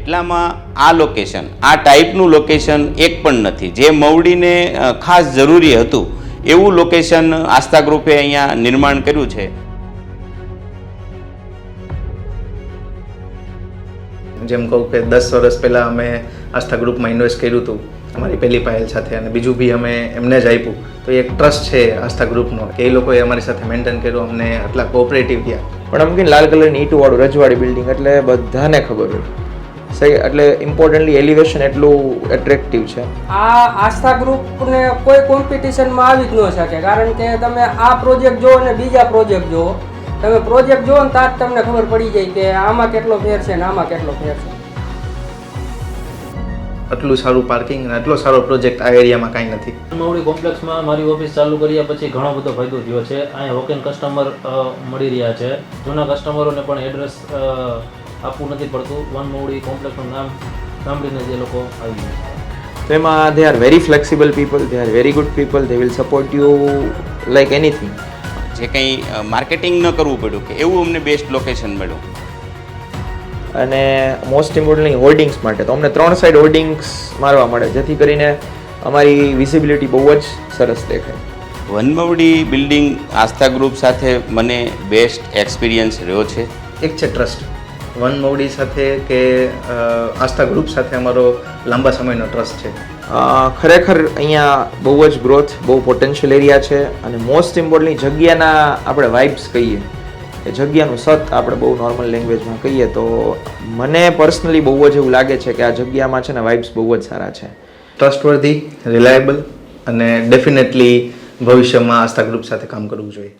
એટલામાં આ લોકેશન, આ ટાઈપનું લોકેશન એક પણ નથી. જે મવડીને ખાસ જરૂરી હતું એવું લોકેશન આસ્થા ગ્રુપે અહીંયા નિર્માણ કર્યું છે. જેમ કહું કે 10 વર્ષ પહેલાં અમે આસ્થા ગ્રુપમાં ઇન્વેસ્ટ કર્યું હતું અમારી પહેલી પહેલ સાથે, અને બીજું બી અમે એમને જ આપ્યું. તો એક ટ્રસ્ટ છે આસ્થા ગ્રુપનો કે એ લોકોએ અમારી સાથે મેન્ટેન કર્યું, અમને આટલા કોઓપરેટિવ થયા. પણ આમ કે લાલ કલરની ઈંટવાળું રજવાડી બિલ્ડિંગ એટલે બધાને ખબર હોય સહી, એટલે ઇમ્પોર્ટન્ટલી એલિવેશન એટલું એટ્રેક્ટિવ છે. આ આસ્થા ગ્રુપને કોઈ કોમ્પિટિશનમાં આવી જ ન શકે, કારણ કે તમે આ પ્રોજેક્ટ જુઓ અને બીજા પ્રોજેક્ટ જુઓ, તમે પ્રોજેક્ટ જુઓ ને ત્યાં જ તમને ખબર પડી જાય કે આમાં કેટલો ફેર છે ને આમાં કેટલો ફેર છે. આટલું સારું પાર્કિંગ અને આટલો સારો પ્રોજેક્ટ આ એરિયામાં કાંઈ નથી. મવડી કોમ્પ્લેક્સમાં મારી ઓફિસ ચાલુ કર્યા પછી ઘણો બધો ફાયદો થયો છે. અહીંયા વોક-ઇન કસ્ટમર મળી રહ્યા છે. જૂના કસ્ટમરોને પણ એડ્રેસ આપવું નથી પડતું. વન મવડી કોમ્પ્લેક્સનું નામ સાંભળીને જે લોકો આવી જાય. તો એમાં they are very flexible people, they are very good people, they will support you like anything. જે કંઈ માર્કેટિંગ ન કરવું પડ્યું કે એવું અમને બેસ્ટ લોકેશન મળ્યું. અને મોસ્ટ ઇમ્પોર્ટન્ટલી હોર્ડિંગ્સ માટે તો અમને 3 સાઈડ હોર્ડિંગ્સ મારવા મળે, જેથી કરીને અમારી વિઝિબિલિટી બહુ જ સરસ દેખાય. વનમવડી બિલ્ડિંગ આસ્થા ગ્રુપ સાથે મને બેસ્ટ એક્સપિરિયન્સ રહ્યો છે. એક છે ટ્રસ્ટ વન મવડી સાથે કે આસ્થા ગ્રુપ સાથે અમારો લાંબા સમયનો ટ્રસ્ટ છે. ખરેખર અહીંયા બહુ જ ગ્રોથ, બહુ પોટેન્શિયલ એરિયા છે. અને મોસ્ટ ઇમ્પોર્ટન્ટલી જગ્યાના આપણે વાઇબ્સ કહીએ કે જગ્યાનું સત આપણે બહુ નોર્મલ લેંગ્વેજમાં કહીએ તો મને પર્સનલી બહુ જ એવું લાગે છે કે આ જગ્યામાં છે ને વાઇબ્સ બહુ જ સારા છે. ટ્રસ્ટવર્ધી, રિલાયેબલ અને ડેફિનેટલી ભવિષ્યમાં આસ્થા ગ્રુપ સાથે કામ કરવું જોઈએ.